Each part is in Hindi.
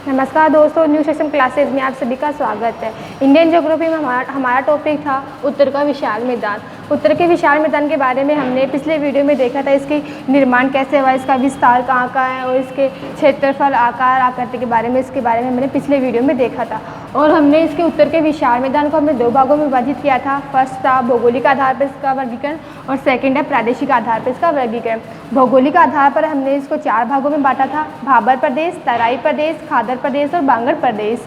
नमस्कार दोस्तों, न्यू सेशन क्लासेज में आप सभी का स्वागत है। इंडियन ज्योग्राफी में हमारा टॉपिक था उत्तर का विशाल मैदान। उत्तर के विशाल मैदान के बारे में हमने पिछले वीडियो में देखा था, इसकी निर्माण कैसे हुआ, इसका विस्तार कहाँ का है और इसके क्षेत्रफल, आकार, आकृति के बारे में हमने पिछले वीडियो में देखा था। और हमने इसके उत्तर के विशाल मैदान को हमने दो भागों में विभाजित किया था। फर्स्ट था भौगोलिक आधार पर इसका वर्गीकरण और सेकेंड है प्रादेशिक आधार पर इसका वर्गीकरण। भौगोलिक आधार पर हमने इसको 4 भागों में बांटा था: भाबर प्रदेश, तराई प्रदेश, खादर प्रदेश और बांगर प्रदेश।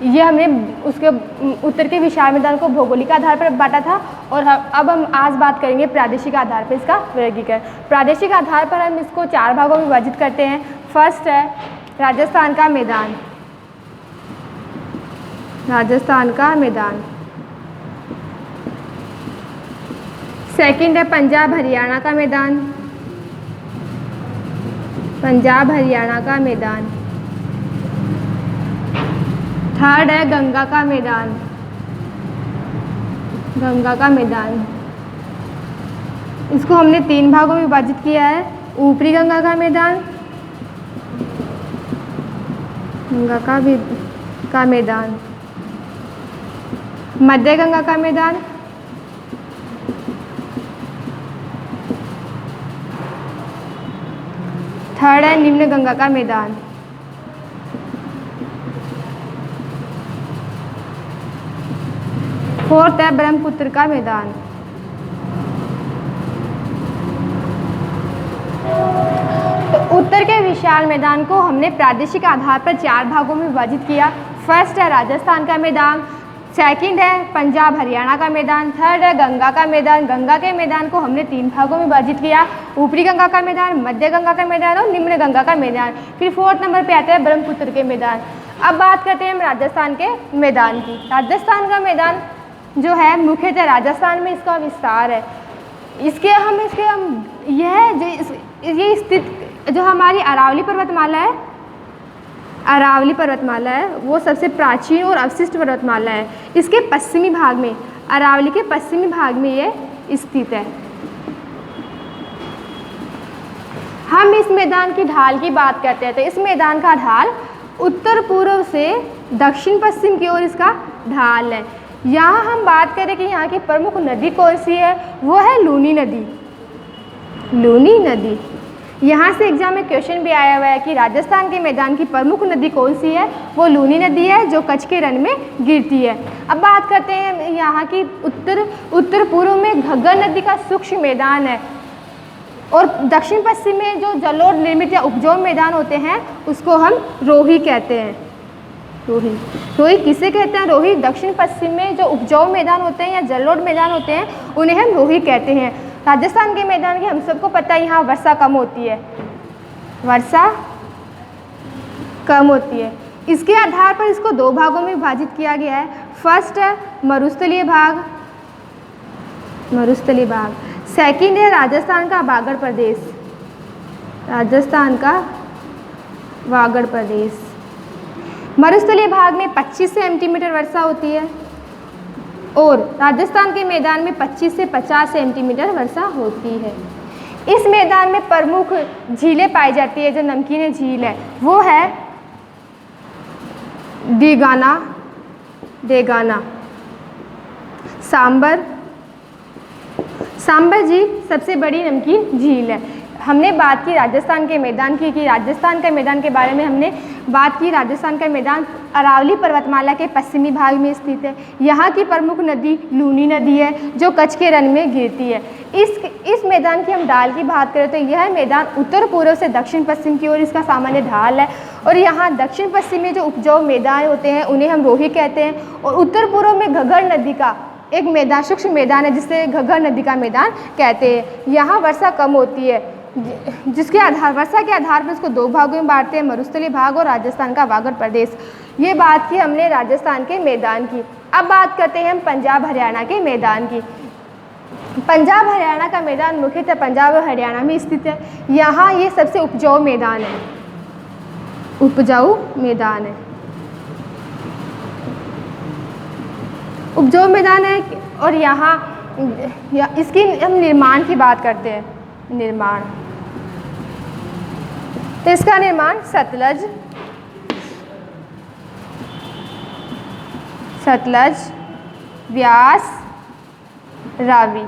ये हमने उसके उत्तर के विशाल मैदान को भौगोलिक आधार पर बांटा था। और अब हम आज बात करेंगे प्रादेशिक आधार पर इसका वर्गीकरण। प्रादेशिक आधार पर हम इसको 4 भागों में विभाजित करते हैं। फर्स्ट है राजस्थान का मैदान, राजस्थान का मैदान। सेकंड है पंजाब हरियाणा का मैदान, पंजाब हरियाणा का मैदान। थर्ड है गंगा का मैदान, गंगा का मैदान। इसको हमने 3 भागों में विभाजित किया है: ऊपरी गंगा का मैदान, गंगा का मैदान, मध्य गंगा का मैदान, थर्ड है निम्न गंगा का मैदान। फोर्थ है ब्रह्मपुत्र का मैदान। तो उत्तर के विशाल मैदान को हमने प्रादेशिक आधार पर 4 भागों में विभाजित किया। फर्स्ट है राजस्थान का मैदान, सेकंड है पंजाब हरियाणा का मैदान, थर्ड है गंगा का मैदान। गंगा के मैदान को हमने 3 भागों में विभाजित किया: ऊपरी गंगा का मैदान, मध्य गंगा का मैदान और निम्न गंगा का मैदान। फिर फोर्थ नंबर पे आता है ब्रह्मपुत्र के मैदान। अब बात करते हैं हम राजस्थान के मैदान की। राजस्थान का मैदान जो है मुख्यतः राजस्थान में इसका विस्तार है। ये स्थित जो हमारी अरावली पर्वतमाला है, अरावली पर्वतमाला है, वो सबसे प्राचीन और अवशिष्ट पर्वतमाला है। इसके पश्चिमी भाग में, अरावली के पश्चिमी भाग में ये स्थित है। हम इस मैदान की ढाल की बात करते हैं तो इस मैदान का ढाल उत्तर पूर्व से दक्षिण पश्चिम की ओर इसका ढाल है। यहाँ हम बात करें कि यहाँ की प्रमुख नदी कौन सी है, वो है लूनी नदी, लूनी नदी। यहाँ से एग्जाम में क्वेश्चन भी आया हुआ है कि राजस्थान के मैदान की प्रमुख नदी कौन सी है, वो लूनी नदी है जो कच्छ के रण में गिरती है। अब बात करते हैं यहाँ की उत्तर पूर्व में घग्गर नदी का सूक्ष्म मैदान है और दक्षिण पश्चिम में जो जलोढ़ निर्मित या उपजाऊ मैदान होते हैं उसको हम रोही कहते हैं। रोही किसे कहते हैं? रोही। दक्षिण पश्चिम में जो उपजाऊ मैदान होते हैं या जलोढ़ मैदान होते हैं उन्हें हम रोही कहते हैं। राजस्थान के मैदान की हम सबको पता है यहाँ वर्षा कम होती है, वर्षा कम होती है। इसके आधार पर इसको 2 भागों में विभाजित किया गया है। फर्स्ट है मरुस्थलीय भाग, मरुस्थलीय भाग। सेकंड है राजस्थान का वागड़ प्रदेश, राजस्थान का वागड़ प्रदेश। मरुस्थलीय भाग में 25 सेंटीमीटर वर्षा होती है और राजस्थान के मैदान में 25 से 50 सेंटीमीटर वर्षा होती है। इस मैदान में प्रमुख झीलें पाई जाती है। जो नमकीन झील है वो है देगाना, देगाना, सांबर। सांबर झील सबसे बड़ी नमकीन झील है। हमने बात की राजस्थान के मैदान की कि राजस्थान के मैदान के बारे में हमने बात की। राजस्थान का मैदान अरावली पर्वतमाला के पश्चिमी भाग में स्थित है। यहाँ की प्रमुख नदी लूनी नदी है जो कच्छ के रण में गिरती है। इस मैदान की हम ढाल की बात करें तो यह मैदान उत्तर पूर्व से दक्षिण पश्चिम की ओर इसका सामान्य ढाल है। और यहाँ दक्षिण पश्चिम में जो उपजाऊ मैदान होते हैं उन्हें हम रोही कहते हैं। और उत्तर पूर्व में घग्गर नदी का एक मैदान, सूक्ष्म मैदान है जिसे घग्गर नदी का मैदान कहते हैं। यहाँ वर्षा कम होती है, जिसके आधार वर्षा के आधार पर इसको 2 भागों में बांटते हैं: मरुस्थलीय भाग और राजस्थान का वागड़ प्रदेश। ये बात की हमने राजस्थान के मैदान की। अब बात करते हैं हम पंजाब हरियाणा के मैदान की। पंजाब हरियाणा का मैदान मुख्यतः पंजाब और हरियाणा में स्थित है। यहाँ ये सबसे उपजाऊ मैदान है, उपजाऊ मैदान है, उपजाऊ मैदान है। और यहाँ इसकी हम निर्माण की बात करते हैं, निर्माण। तो इसका निर्माण सतलज सतलज, व्यास, रावी।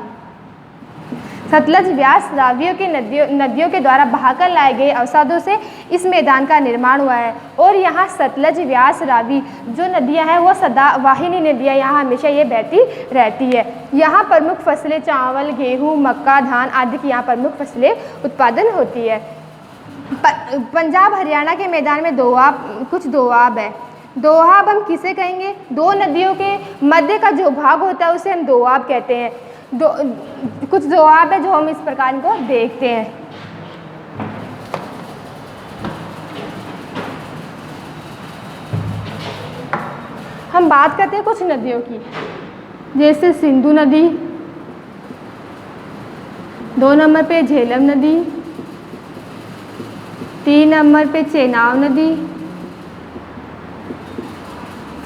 सतलज, व्यास, रावियों की नदियों के द्वारा बहाकर लाए गए अवसादों से इस मैदान का निर्माण हुआ है। और यहाँ सतलज, व्यास, रावी जो नदियाँ हैं वो सदावाहिनी नदियाँ यहाँ हमेशा ये बहती रहती है। यहाँ प्रमुख फसलें चावल, गेहूँ, मक्का, धान आदि की यहाँ प्रमुख फसलें उत्पादन होती है। पंजाब हरियाणा के मैदान में कुछ दोआब है। दोआब हम किसे कहेंगे? दो नदियों के मध्य का जो भाग होता है उसे हम दोआब कहते हैं। कुछ दोआब है जो हम इस प्रकार को देखते हैं। हम बात करते हैं कुछ नदियों की, जैसे सिंधु नदी, 2 नंबर पे झेलम नदी, 3 नंबर पे चेनाब नदी,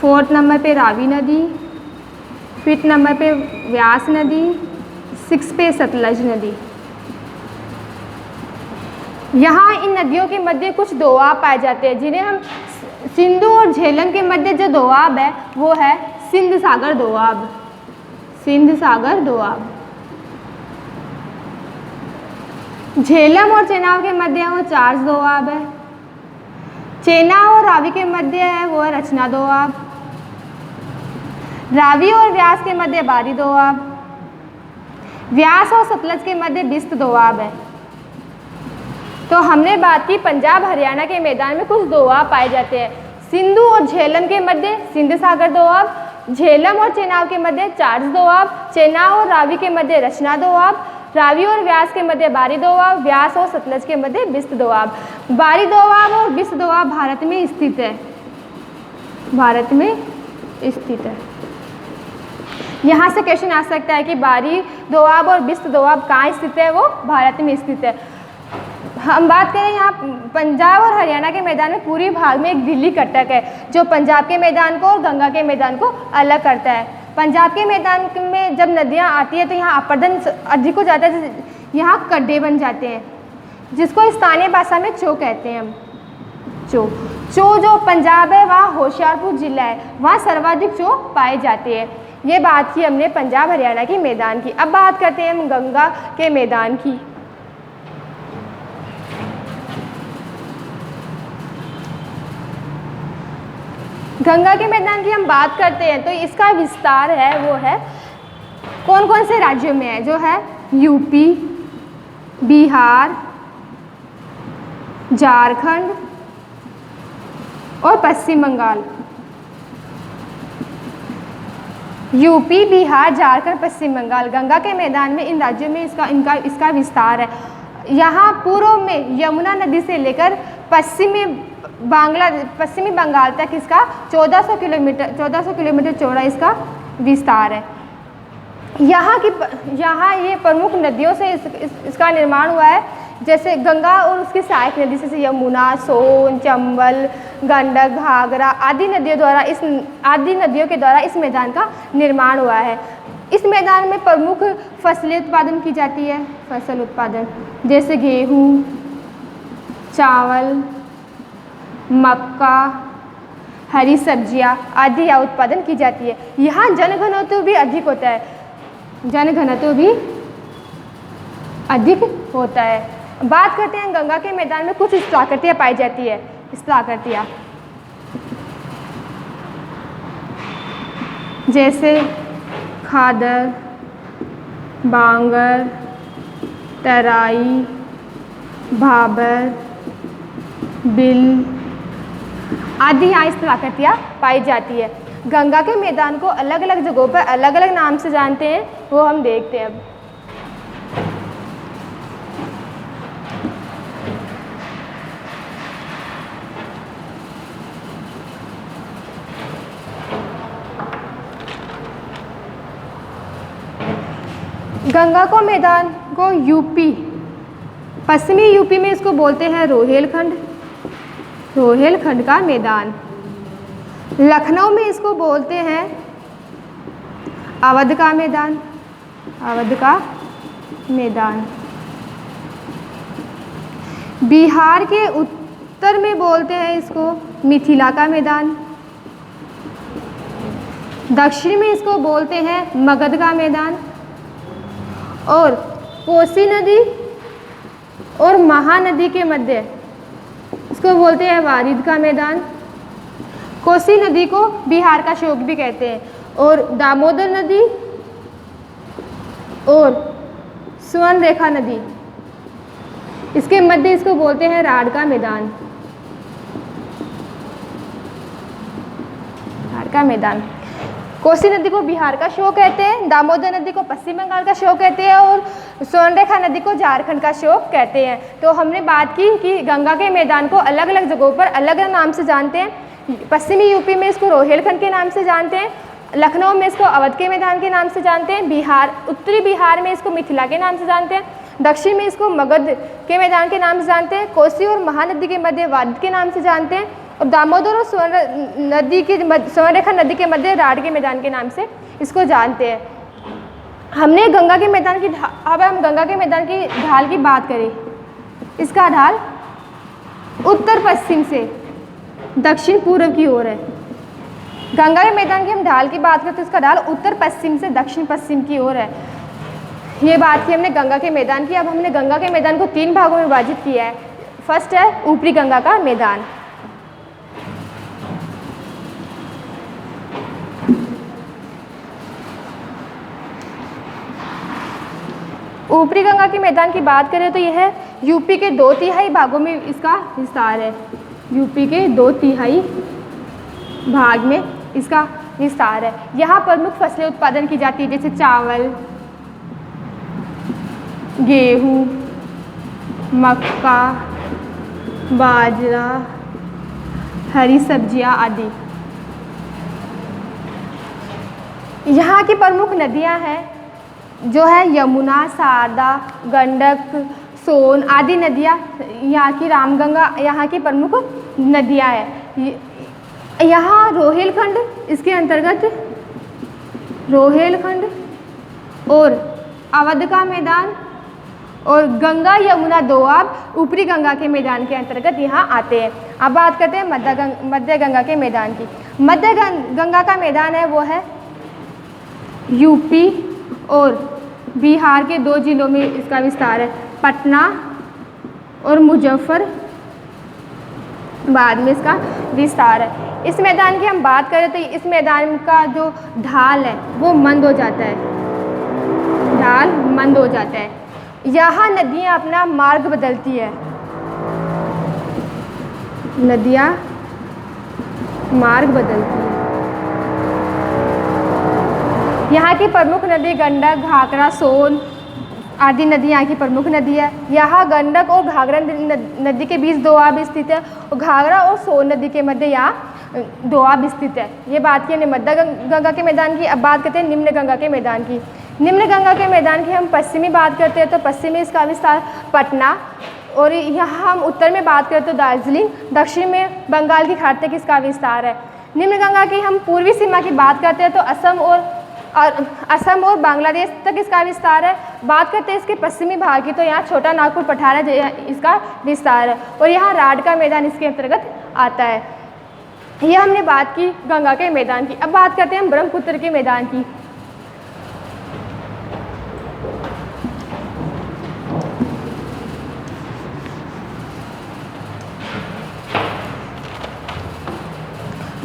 4 नंबर पे रावी नदी, 5 नंबर पे व्यास नदी, 6 पे सतलज नदी। यहाँ इन नदियों के मध्य कुछ दोआब पाए जाते हैं जिन्हें हम सिंधु और झेलम के मध्य जो दोआब है वो है सिंध सागर दोआब। सिंध सागर दोआब। झेलम और चेनाब के मध्य है वो चार्ज दोआब है। चेनाब और रावी के मध्य है वो है रचना दोआब। रावी और व्यास के मध्य बारी दोआब। व्यास और सतलज के मध्य बिस्त दोआब है। तो हमने बात की पंजाब हरियाणा के मैदान में कुछ दोआब पाए जाते हैं। सिंधु और झेलम के मध्य सिंध सागर दोआब, झेलम और चेनाब के मध्य चार्ज दोआब, चेनाब और रावी के मध्य रचना दोआब, रावी और व्यास के मध्य बारी दोआब, व्यास और सतलज के मध्य बिस्त दोआब। बारी दोआब और बिस्त दोआब भारत में स्थित है। भारत में स्थित है। यहाँ से क्वेश्चन आ सकता है कि बारी दोआब और बिस्त दोआब कहाँ स्थित है? वो भारत में स्थित है। हम बात करें यहाँ पंजाब और हरियाणा के मैदान में पूर्वी भाग में एक दिल्ली कटक है जो पंजाब के मैदान को और गंगा के मैदान को अलग करता है। पंजाब के मैदान में जब नदियाँ आती है तो यहाँ अपरदन अधिक हो जाता है। यहाँ गड्ढे बन जाते हैं जिसको स्थानीय भाषा में चो कहते हैं हम। चो जो पंजाब है वहाँ होशियारपुर जिला है, वहाँ सर्वाधिक चो पाए जाते हैं। ये बात की हमने पंजाब हरियाणा के मैदान की। अब बात करते हैं हम गंगा के मैदान की। गंगा के मैदान की हम बात करते हैं तो इसका विस्तार है वो है कौन कौन से राज्यों में है? जो है यूपी, बिहार, झारखंड और पश्चिम बंगाल। यूपी, बिहार, झारखंड, पश्चिम बंगाल, गंगा के मैदान में इन राज्यों में इसका विस्तार है। यहाँ पूर्व में यमुना नदी से लेकर पश्चिमी बंगाल तक इसका 1400 किलोमीटर चौड़ा इसका विस्तार है। यहाँ ये प्रमुख नदियों से इसका निर्माण हुआ है, जैसे गंगा और उसकी सहायक नदी जैसे यमुना, सोन, चंबल, गंडक, घाघरा आदि नदियों के द्वारा इस मैदान का निर्माण हुआ है। इस मैदान में प्रमुख फसलें उत्पादन की जाती है। फसल उत्पादन जैसे गेहूँ, चावल, मक्का, हरी सब्जियाँ आदि यहाँ उत्पादन की जाती है। यहाँ जनघनत्व भी अधिक होता है। जनघनत्व भी अधिक होता है। बात करते हैं गंगा के मैदान में कुछ स्थलाकृतियाँ पाई जाती है। स्थलाकृतियाँ जैसे खादर, बांगर, तराई, भाबर, बिल आदि यहाँ स्थलाकृतियाँ पाई जाती है। गंगा के मैदान को अलग अलग जगहों पर अलग अलग नाम से जानते हैं, वो हम देखते हैं अब। गंगा को मैदान को यूपी, पश्चिमी यूपी में इसको बोलते हैं रोहेलखंड, रोहेलखंड का मैदान। लखनऊ में इसको बोलते हैं अवध का मैदान, अवध का मैदान। बिहार के उत्तर में बोलते हैं इसको मिथिला का मैदान। दक्षिण में इसको बोलते हैं मगध का मैदान, और कोसी नदी और महानदी के मध्य इसको बोलते हैं वारिद का मैदान। कोसी नदी को बिहार का शोक भी कहते हैं, और दामोदर नदी और स्वर्ण रेखा नदी इसके मध्य इसको बोलते हैं राढ़ का मैदान। राढ़ का मैदान। कोसी नदी को बिहार का शोक कहते हैं, दामोदर नदी को पश्चिम बंगाल का शोक कहते हैं, और स्वर्णरेखा नदी को झारखंड का शोक कहते हैं। तो हमने बात की कि गंगा के मैदान को अलग अलग जगहों पर अलग अलग नाम से जानते हैं। पश्चिमी यूपी में इसको रोहेलखंड के नाम से जानते हैं, लखनऊ में इसको अवध के मैदान के नाम से जानते हैं, बिहार उत्तरी बिहार में इसको मिथिला के नाम से जानते हैं, दक्षिण में इसको मगध के मैदान के नाम से जानते हैं, कोसी और महानदी के मध्य वारिद के नाम से जानते हैं, और दामोदर और स्वर्णरेखा नदी के मध्य राढ़ के मैदान के नाम से इसको जानते हैं। हमने गंगा के मैदान की अब हम गंगा के मैदान की ढाल की बात करें। इसका ढाल उत्तर पश्चिम से दक्षिण पूर्व की ओर है। गंगा के मैदान की हम ढाल की बात करते हैं, इसका ढाल उत्तर पश्चिम से दक्षिण पश्चिम की ओर है। ये बात की हमने गंगा के मैदान की। अब हमने गंगा के मैदान को 3 भागों में विभाजित किया है। फर्स्ट है ऊपरी गंगा का मैदान। ऊपरी गंगा के मैदान की बात करें तो यह यूपी के 2/3 भागों में इसका विस्तार है। यूपी के 2/3 भाग में इसका विस्तार है। यहाँ प्रमुख फसलें उत्पादन की जाती है, जैसे चावल, गेहूँ, मक्का, बाजरा, हरी सब्जियाँ आदि। यहाँ की प्रमुख नदियाँ हैं जो है यमुना, शारदा, गंडक, सोन आदि नदियाँ। यहाँ की रामगंगा यहाँ की प्रमुख नदियाँ हैं। यहाँ रोहेलखंड इसके अंतर्गत, रोहेलखंड और अवध का मैदान और गंगा यमुना दोआब ऊपरी गंगा के मैदान के अंतर्गत यहाँ आते हैं। अब बात करते हैं मध्य गंगा के मैदान की। मध्य गंगा का मैदान है वो है यूपी और बिहार के 2 जिलों में इसका विस्तार है, पटना और मुजफ्फरबाद में इसका विस्तार है। इस मैदान की हम बात करें तो इस मैदान का जो ढाल है वो मंद हो जाता है, ढाल मंद हो जाता है। यहाँ नदियाँ अपना मार्ग बदलती है, नदियाँ मार्ग बदलती है। यहाँ की प्रमुख नदी गंडक, घाघरा, सोन आदि नदी यहाँ की प्रमुख नदी है। यहाँ गंडक और घाघरा नदी के बीच दोआब स्थित है, और घाघरा और सोन नदी के मध्य यहाँ दोआब स्थित है। ये बात की हमने मध्य गंगा के मैदान की। अब बात करते हैं निम्न गंगा के मैदान की। निम्न गंगा के मैदान की हम पश्चिमी बात करते हैं तो पश्चिमी इसका विस्तार पटना, और यहाँ हम उत्तर में बात करते हैं तो दार्जिलिंग, दक्षिण में बंगाल की खाड़ी तक इसका विस्तार है। निम्न गंगा की हम पूर्वी सीमा की बात करते हैं तो असम और बांग्लादेश तक इसका विस्तार है। बात करते हैं इसके पश्चिमी भाग की तो यहाँ छोटा नागपुर पठार इसका विस्तार है, और यहाँ राढ़ का मैदान इसके अंतर्गत आता है। यह हमने बात की गंगा के मैदान की। अब बात करते हैं हम ब्रह्मपुत्र के मैदान की।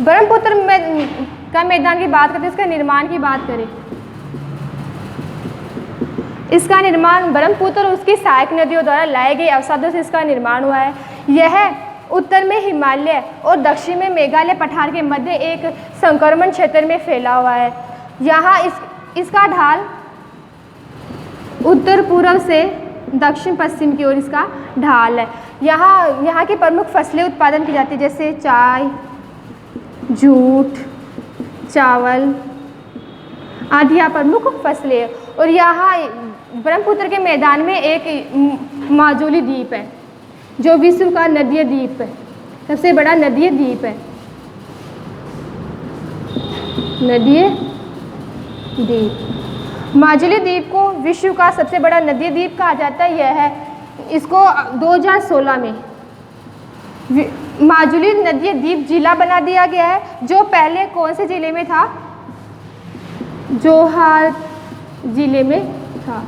ब्रह्मपुत्र का मैदान की बात करते हैं, इसका निर्माण की बात करें। इसका निर्माण ब्रह्मपुत्र और उसकी सहायक नदियों द्वारा लाए गए अवसादों से इसका निर्माण हुआ है। यह उत्तर में हिमालय और दक्षिण में मेघालय पठार के मध्य एक संक्रमण क्षेत्र में फैला हुआ है। यहाँ इसका ढाल उत्तर पूर्व से दक्षिण पश्चिम की ओर इसका ढाल है। यहाँ की प्रमुख फसलें उत्पादन की जाती है, जैसे चाय, जूट, चावल आदि यहाँ प्रमुख फसलें। और यहाँ ब्रह्मपुत्र के मैदान में एक माजुली द्वीप है जो विश्व का नदीय द्वीप है, सबसे बड़ा नदीय द्वीप है, नदीय द्वीप। माजुली द्वीप को विश्व का सबसे बड़ा नदीय द्वीप कहा जाता है। यह है इसको 2016 में माजुली नदीय द्वीप जिला बना दिया गया है, जो पहले कौन से जिले में था? जोहार जिले में था।